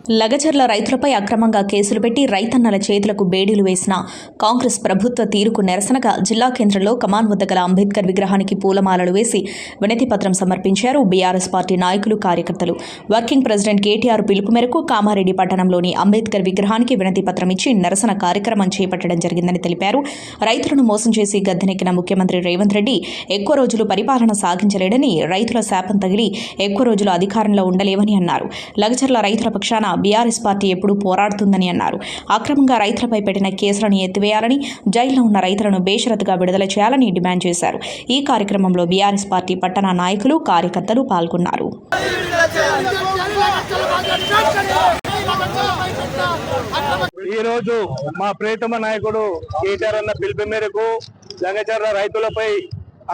లగచర్ల రైతులపై అక్రమంగా కేసులు పెట్టి రైతన్నల చేతులకు బేడీలు వేసిన కాంగ్రెస్ ప్రభుత్వ తీరుకు నిరసనగా జిల్లా కేంద్రంలో కమాన్ వద్ద గల అంబేద్కర్ విగ్రహానికి పూలమాలలు వేసి వినతిపత్రం సమర్పించారు బీఆర్ఎస్ పార్టీ నాయకులు, కార్యకర్తలు. వర్కింగ్ ప్రెసిడెంట్ కేటీఆర్ పిలుపు మేరకు కామారెడ్డి పట్టణంలోని అంబేద్కర్ విగ్రహానికి వినతిపత్రం ఇచ్చి నిరసన కార్యక్రమం చేపట్టడం జరిగిందని తెలిపారు. రైతులను మోసం చేసి గద్దెనెక్కిన ముఖ్యమంత్రి రేవంత్ రెడ్డి ఎక్కువ రోజులు పరిపాలన సాగించలేడని, రైతుల శాపం తగిలి ఎక్కువ రోజులు అధికారంలో ఉండలేవని అన్నారు. లగచర్ల రైతుల పక్షాన బీఆర్ఎస్ పార్టీ ఎప్పుడూ పోరాడుతుందని అన్నారు. అక్రమంగా రైతులపై పెట్టిన కేసులను ఎత్తివేయాలని, జైల్లో ఉన్న రైతులను బేషరతుగా విడుదల చేయాలని డిమాండ్ చేశారు. ఈ కార్యక్రమంలో బీఆర్ఎస్ పార్టీ పట్టణ నాయకులు, కార్యకర్తలు పాల్గొన్నారు. ఈ రోజు మా ప్రియతమ నాయకుడు కేటీఆర్ అన్న పిలుపు మేరకు లగచర్ల రైతులపై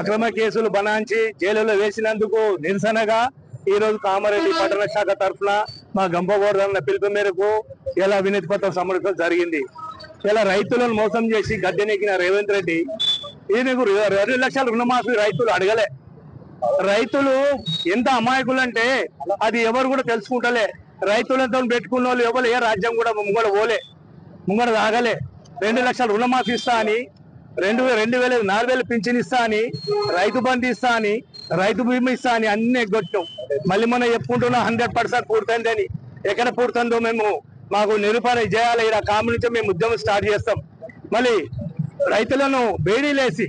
అక్రమ కేసులు బనాయించి జైలులో వేసినందుకు నిరసనగా ఈ రోజు కామారెడ్డి పట్టణ శాఖ తరఫున మా గంపగోడన్న పిలుపు మేరకు ఇలా వినతి పత్రం సమర్పించడం జరిగింది. ఇలా రైతులను మోసం చేసి గద్దెనెక్కిన రేవంత్ రెడ్డి ఈయనకు 2 లక్షల రుణమాఫీ రైతులు అడగలే. రైతులు ఎంత అమాయకులు అంటే అది ఎవరు కూడా తెలుసుకుంటలే. రైతులతో పెట్టుకున్న వాళ్ళు ఎవరు ఏ రాజ్యం కూడా ముంగడ తాగలే. 2 లక్షల రుణమాఫీ ఇస్తా అని, 4,000 పింఛన్ ఇస్తా అని, రైతు బంధు ఇస్తా అని, రైతు బీమా ఇస్తా అని అన్ని ఎగ్గొట్టాం. మళ్ళీ మనం చెప్పుకుంటున్నా 100% పూర్తయింది అని. ఎక్కడ పూర్తుందో మాకు నిరూపణ చేయాలి. ఇలా కాము నుంచి మేము ఉద్యమం స్టార్ట్ చేస్తాం. మళ్ళీ రైతులను బేడీలేసి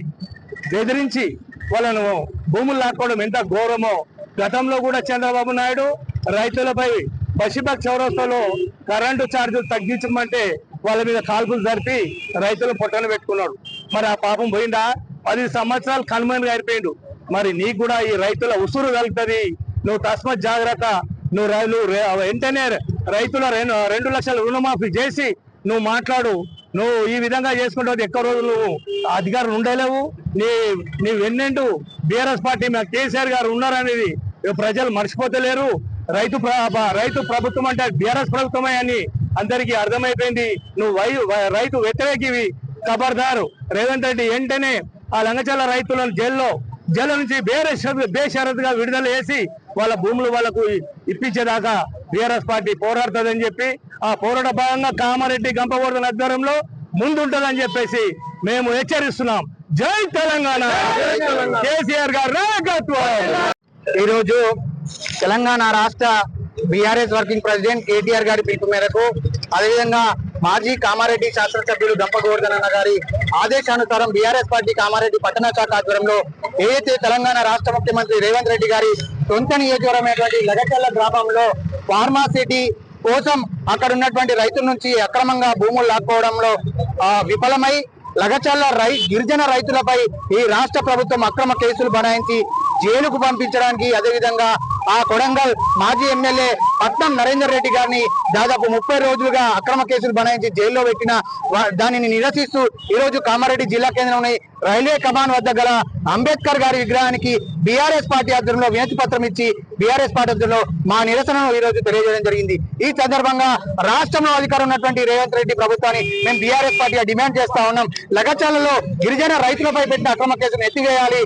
బెదిరించి వాళ్ళను భూములు లాక్కోవడం ఎంత ఘోరమో. గతంలో కూడా చంద్రబాబు నాయుడు రైతులపై బషీబాగ్ చౌరస్తాలో కరెంటు ఛార్జీలు తగ్గించమంటే వాళ్ళ మీద కాల్పులు జరిపి రైతులు పొట్టను పెట్టుకున్నాడు. మరి ఆ పాపం పోయిందా? 10 సంవత్సరాలు కనుమరుగు అయిపోయిండు. మరి నీకు కూడా ఈ రైతుల ఉసురు కలుగుతుంది. నువ్వు తస్మత్ జాగ్రత్త. నువ్వు వెంటనే రైతుల 2 లక్షల రుణమాఫీ చేసి నువ్వు మాట్లాడు. నువ్వు ఈ విధంగా చేసుకుంటే ఎక్కువ రోజులు నువ్వు అధికారులు ఉండలేవు. నీ వెన్నెండు బీఆర్ఎస్ పార్టీ మీద కేసీఆర్ గారు ఉన్నారనేది ప్రజలు మర్చిపోతలేరు. రైతు ప్రభుత్వం అంటే బీఆర్ఎస్ ప్రభుత్వమే అని అందరికీ అర్థమైపోయింది. నువ్వు రైతు వ్యతిరేకివి. ఖబర్దారు రేవంత్ రెడ్డి వెంటనే ఆ లంగచర్ల రైతులను జైల్లో నుంచి బేషరతుగా విడుదల చేసి వాళ్ళ భూములు వాళ్ళకు ఇప్పించేదాకా బీఆర్ఎస్ పార్టీ పోరాడుతుందని చెప్పి, ఆ పోరాట భాగంగా కామారెడ్డి గంపగోడల ఆధ్వర్యంలో ముందుంటుందని చెప్పేసి మేము హెచ్చరిస్తున్నాం. జై తెలంగాణ, కేసీఆర్ గారు నాయకత్వం. ఈరోజు తెలంగాణ రాష్ట్ర బీఆర్ఎస్ వర్కింగ్ ప్రెసిడెంట్ కేటీఆర్ గారి పిలుపు మేరకు, అదేవిధంగా మాజీ కామారెడ్డి శాసనసభ్యులు గంపగోవర్ధన్ గారి ఆదేశానుసారం బీఆర్ఎస్ పార్టీ కామారెడ్డి పట్టణ శాఖ ఆధ్వర్యంలో ఏదైతే తెలంగాణ రాష్ట్ర ముఖ్యమంత్రి రేవంత్ రెడ్డి గారి సొంత నియోజకవర్గమైనటువంటి లగచర్ల గ్రామంలో ఫార్మాసిటీ కోసం అక్కడ ఉన్నటువంటి రైతుల నుంచి అక్రమంగా భూములు లాక్కోవడంలో విఫలమై లగచర్ల గిరిజన రైతులపై ఈ రాష్ట్ర ప్రభుత్వం అక్రమ కేసులు బనాయించి జైలుకు పంపించడానికి, అదేవిధంగా ఆ కొడంగల్ మాజీ ఎమ్మెల్యే పట్నం నరేందర్ రెడ్డి గారిని దాదాపు 30 రోజులుగా అక్రమ కేసులు బనాయించి జైల్లో పెట్టిన దానిని నిరసిస్తూ ఈరోజు కామారెడ్డి జిల్లా కేంద్రంలోని రైల్వే కమాన్ వద్ద గల అంబేద్కర్ గారి విగ్రహానికి బీఆర్ఎస్ పార్టీ ఆధ్వర్యంలో వినతి పత్రం ఇచ్చి బీఆర్ఎస్ పార్టీ ఆధ్వర్యంలో మా నిరసనను ఈ రోజు తెలియజేయడం జరిగింది. ఈ సందర్భంగా రాష్ట్రంలో అధికారం ఉన్నటువంటి రేవంత్ రెడ్డి ప్రభుత్వాన్ని మేము బీఆర్ఎస్ పార్టీ డిమాండ్ చేస్తా ఉన్నాం. లగచర్లలో గిరిజన రైతులపై పెట్టిన అక్రమ కేసును ఎత్తివేయాలి.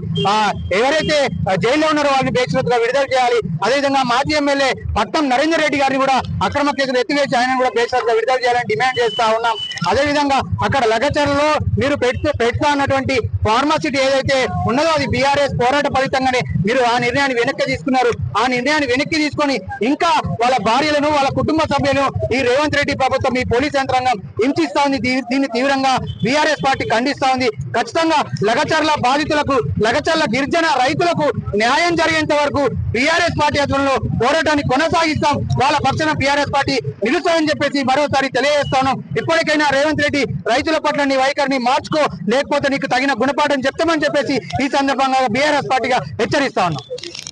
ఎవరైతే జైల్లో ఉన్నారో వారిని బేషరతుగా విడుదల చేయాలి. అదేవిధంగా మాజీ ఎమ్మెల్యే పట్నం నరేందర్ రెడ్డి గారిని కూడా అక్రమ కేసులు ఎత్తివేసి ఆయన కూడా బేషరతుగా విడుదల చేయాలని డిమాండ్ చేస్తా ఉన్నాం. అదేవిధంగా అక్కడ లగచర్లలో మీరు పెడతా అన్నటువంటి ఫార్మాసిటీ ఏదైతే ఉన్నదో అది బీఆర్ఎస్ పోరాట ఫలితంగానే మీరు ఆ నిర్ణయాన్ని వెనక్కి తీసుకున్నారు. ఆ నిర్ణయాన్ని వెనక్కి తీసుకొని ఇంకా వాళ్ళ భార్యలను, వాళ్ళ కుటుంబ సభ్యులను ఈ రేవంత్ రెడ్డి ప్రభుత్వం, ఈ పోలీస్ యంత్రాంగం హింసిస్తా ఉంది. దీన్ని తీవ్రంగా బీఆర్ఎస్ పార్టీ ఖండిస్తా ఉంది. ఖచ్చితంగా లగచర్ల బాధితులకు, లగచర్ల గిరిజన రైతులకు న్యాయం జరిగేంత వరకు బీఆర్ఎస్ పార్టీ ఆధ్వర్యంలో పోరాటాన్ని కొనసాగిస్తాం. వాళ్ళ పక్షాన బీఆర్ఎస్ పార్టీ నిలుస్తామని చెప్పేసి మరోసారి తెలియజేస్తాను. ఇప్పటికైనా రేవంత్ రెడ్డి రైతుల పట్ల నీ వైఖరిని మార్చుకో, లేకపోతే నీకు తగిన గుణపాఠం చెప్తామని చెప్పేసి ఈ సందర్భంగా బీఆర్ఎస్ పార్టీగా హెచ్చరిస్తా ఉన్నాం.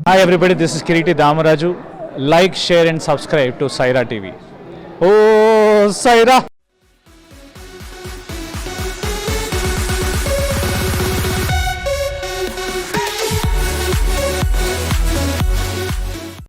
Hi everybody, this is Kiriti Damaraju. Like, share and subscribe to Saira TV. Oh, Saira!